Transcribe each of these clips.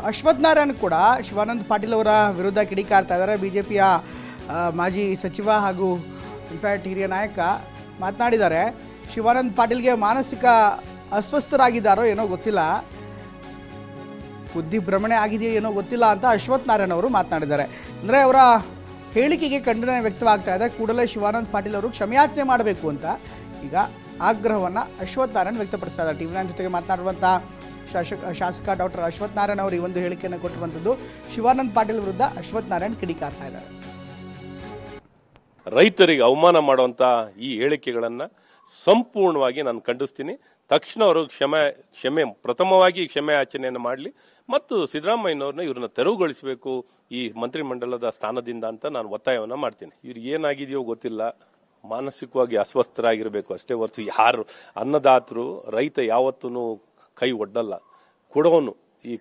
ಅಶ್ವಥ್ ನಾರಾಯಣ್ ಕೂಡ ಶಿವಾನಂದ ಪಾಟೀಲ್ ಅವರ ವಿರುದ್ಧ ಕಿಡಿಕಾರ್ತಾ ಇದ್ದಾರೆ. ಬಿಜೆಪಿಯ ಮಾಜಿ ಸಚಿವ ಹಾಗೂ ಇನ್ಫ್ಯಾಕ್ಟ್ ಹಿರಿಯ ನಾಯಕ ಮಾತನಾಡಿದ್ದಾರೆ. ಶಿವಾನಂದ ಪಾಟೀಲ್ಗೆ ಮಾನಸಿಕ ಅಸ್ವಸ್ಥರಾಗಿದ್ದಾರೋ ಏನೋ ಗೊತ್ತಿಲ್ಲ, ಬುದ್ಧಿ ಭ್ರಮಣೆ ಆಗಿದೆಯೋ ಏನೋ ಗೊತ್ತಿಲ್ಲ ಅಂತ ಅಶ್ವಥ್ ನಾರಾಯಣ್ ಅವರು ಮಾತನಾಡಿದ್ದಾರೆ. ಅಂದರೆ ಅವರ ಹೇಳಿಕೆಗೆ ಖಂಡನೆ ವ್ಯಕ್ತವಾಗ್ತಾ ಇದೆ. ಕೂಡಲೇ ಶಿವಾನಂದ ಪಾಟೀಲ್ ಅವರು ಕ್ಷಮೆಯಾಚನೆ ಮಾಡಬೇಕು ಅಂತ ಈಗ ಆಗ್ರಹವನ್ನು ಅಶ್ವಥ್ ನಾರಾಯಣ್ ವ್ಯಕ್ತಪಡಿಸ್ತಾ ಇದ್ದಾರೆ. ಟಿವಿ9 ಜೊತೆಗೆ ಮಾತನಾಡುವಂಥ ಶಾಸಕ ಡಾಕ್ಟರ್ ಅಶ್ವಥ್ ನಾರಾಯಣ್ ಅವರು ಈ ಒಂದು ಹೇಳಿಕೆಯನ್ನು ಕೊಟ್ಟಿರುವಂಥದ್ದು. ಶಿವಾನಂದ ಪಾಟೀಲ್ ವಿರುದ್ಧ ಅಶ್ವಥ್ ನಾರಾಯಣ್ ಕಿಡಿಕಾರ್ತಾ ಇದ್ದಾರೆ. ರೈತರಿಗೆ ಅವಮಾನ ಮಾಡುವಂತ ಈ ಹೇಳಿಕೆಗಳನ್ನು ಸಂಪೂರ್ಣವಾಗಿ ನಾನು ಖಂಡಿಸ್ತೀನಿ. ತಕ್ಷಣ ಅವರು ಪ್ರಥಮವಾಗಿ ಕ್ಷಮೆ ಯಾಚನೆಯನ್ನು ಮಾಡಲಿ ಮತ್ತು ಸಿದ್ದರಾಮಯ್ಯನವ್ರನ್ನ ಇವ್ರನ್ನ ತೆರವುಗೊಳಿಸಬೇಕು ಈ ಮಂತ್ರಿಮಂಡಲದ ಸ್ಥಾನದಿಂದ ಅಂತ ನಾನು ಒತ್ತಾಯವನ್ನು ಮಾಡ್ತೀನಿ. ಇವ್ರಿಗೆ ಏನಾಗಿದೆಯೋ ಗೊತ್ತಿಲ್ಲ, ಮಾನಸಿಕವಾಗಿ ಅಸ್ವಸ್ಥರಾಗಿರಬೇಕು ಅಷ್ಟೇ ಹೊರತು ಯಾರು ಅನ್ನದಾತರು ರೈತ ಯಾವತ್ತೂ ಕೈ ಒಡ್ಡಲ್ಲ.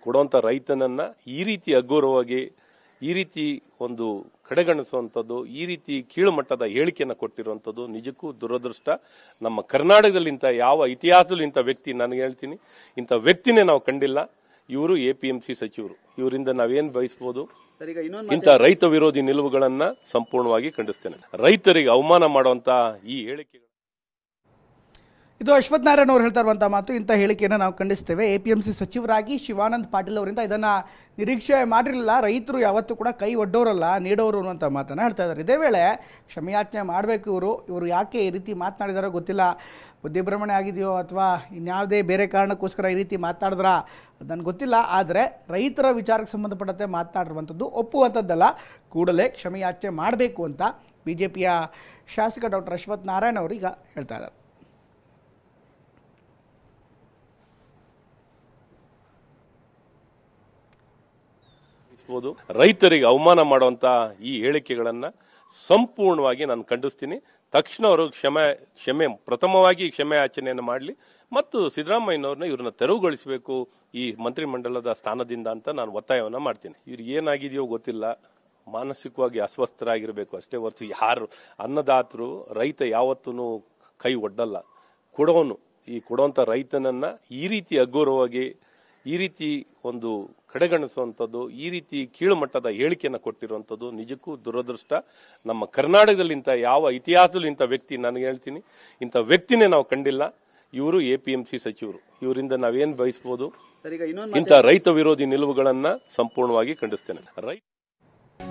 ಕೊಡುವಂಥ ರೈತನನ್ನ ಈ ರೀತಿ ಅಗೌರವವಾಗಿ ಈ ರೀತಿ ಒಂದು ಕಡೆಗಣಿಸುವಂಥದ್ದು, ಈ ರೀತಿ ಕೀಳುಮಟ್ಟದ ಹೇಳಿಕೆಯನ್ನು ಕೊಟ್ಟಿರುವಂಥದ್ದು ನಿಜಕ್ಕೂ ದುರದೃಷ್ಟ. ನಮ್ಮ ಕರ್ನಾಟಕದಲ್ಲಿ ಇಂಥ ಯಾವ ಇತಿಹಾಸದಲ್ಲೂ ಇಂಥ ವ್ಯಕ್ತಿ, ನನಗೆ ಹೇಳ್ತೀನಿ, ಇಂಥ ವ್ಯಕ್ತಿನೇ ನಾವು ಕಂಡಿಲ್ಲ. ಇವರು APMC ಸಚಿವರು, ಇವರಿಂದ ನಾವೇನು ಬಯಸ್ಬೋದು? ಇಂಥ ರೈತ ವಿರೋಧಿ ನಿಲುವುಗಳನ್ನ ಸಂಪೂರ್ಣವಾಗಿ ಖಂಡಿಸ್ತೇನೆ. ರೈತರಿಗೆ ಅವಮಾನ ಮಾಡುವಂತ ಈ ಹೇಳಿಕೆಗಳು. ಇದು ಅಶ್ವಥ್ ನಾರಾಯಣ್ ಅವರು ಹೇಳ್ತಾ ಇರುವಂಥ ಮಾತು. ಇಂಥ ಹೇಳಿಕೆಯನ್ನು ನಾವು ಖಂಡಿಸ್ತೇವೆ. APMC ಸಚಿವರಾಗಿ ಶಿವಾನಂದ ಪಾಟೀಲ್ ಅವರಿಂದ ಇದನ್ನು ನಿರೀಕ್ಷೆ ಮಾಡಿರಲಿಲ್ಲ. ರೈತರು ಯಾವತ್ತೂ ಕೂಡ ಕೈ ಒಡ್ಡೋರಲ್ಲ, ನೀಡೋರು ಅನ್ನುವಂಥ ಮಾತನ್ನು ಹೇಳ್ತಾ ಇದ್ದಾರೆ. ಇದೇ ವೇಳೆ ಕ್ಷಮೆಯಾಚನೆ ಮಾಡಬೇಕು. ಇವರು ಯಾಕೆ ಈ ರೀತಿ ಮಾತನಾಡಿದಾರೋ ಗೊತ್ತಿಲ್ಲ, ಬುದ್ಧಿಭ್ರಮಣೆ ಆಗಿದೆಯೋ ಅಥವಾ ಇನ್ಯಾವುದೇ ಬೇರೆ ಕಾರಣಕ್ಕೋಸ್ಕರ ಈ ರೀತಿ ಮಾತನಾಡಿದ್ರ ನನಗೆ ಗೊತ್ತಿಲ್ಲ. ಆದರೆ ರೈತರ ವಿಚಾರಕ್ಕೆ ಸಂಬಂಧಪಟ್ಟಂತೆ ಮಾತನಾಡಿರುವಂಥದ್ದು ಒಪ್ಪುವಂಥದ್ದಲ್ಲ. ಕೂಡಲೇ ಕ್ಷಮೆಯಾಚನೆ ಮಾಡಬೇಕು ಅಂತ BJPಯ ಶಾಸಕ ಡಾಕ್ಟರ್ ಅಶ್ವಥ್ ನಾರಾಯಣ್ ಅವರು ಈಗ ಹೇಳ್ತಾ ಇದ್ದಾರೆ. ರೈತರಿಗೆ ಅವಮಾನ ಮಾಡುವಂತ ಈ ಹೇಳಿಕೆಗಳನ್ನ ಸಂಪೂರ್ಣವಾಗಿ ನಾನು ಖಂಡಿಸ್ತೀನಿ. ತಕ್ಷಣ ಅವರು ಪ್ರಥಮವಾಗಿ ಕ್ಷಮೆ ಯಾಚನೆಯನ್ನು ಮಾಡಲಿ ಮತ್ತು ಸಿದ್ದರಾಮಯ್ಯನವ್ರನ್ನ ಇವ್ರನ್ನ ತೆರವುಗೊಳಿಸಬೇಕು ಈ ಮಂತ್ರಿಮಂಡಲದ ಸ್ಥಾನದಿಂದ ಅಂತ ನಾನು ಒತ್ತಾಯವನ್ನು ಮಾಡ್ತೀನಿ. ಇವ್ರಿಗೆ ಏನಾಗಿದೆಯೋ ಗೊತ್ತಿಲ್ಲ, ಮಾನಸಿಕವಾಗಿ ಅಸ್ವಸ್ಥರಾಗಿರಬೇಕು ಅಷ್ಟೇ ಹೊರತು ಯಾರು ಅನ್ನದಾತರು ರೈತ ಯಾವತ್ತೂ ಕೈ ಒಡ್ಡಲ್ಲ. ಕೊಡುವಂಥ ರೈತನನ್ನ ಈ ರೀತಿ ಅಗೌರವವಾಗಿ ಈ ರೀತಿ ಒಂದು ಕಡೆಗಣಿಸುವಂಥದ್ದು, ಈ ರೀತಿ ಕೀಳುಮಟ್ಟದ ಹೇಳಿಕೆಯನ್ನು ಕೊಟ್ಟಿರುವಂಥದ್ದು ನಿಜಕ್ಕೂ ದುರದೃಷ್ಟ. ನಮ್ಮ ಕರ್ನಾಟಕದಲ್ಲಿ ಇಂಥ ಯಾವ ಇತಿಹಾಸದಲ್ಲೂ ಇಂಥ ವ್ಯಕ್ತಿ, ನನಗೆ ಹೇಳ್ತೀನಿ, ಇಂಥ ವ್ಯಕ್ತಿನೇ ನಾವು ಕಂಡಿಲ್ಲ. ಇವರು APMC ಸಚಿವರು, ಇವರಿಂದ ನಾವೇನು ಬಯಸ್ಬೋದು? ಇಂಥ ರೈತ ವಿರೋಧಿ ನಿಲುವುಗಳನ್ನ ಸಂಪೂರ್ಣವಾಗಿ ಖಂಡಿಸ್ತೇನೆ.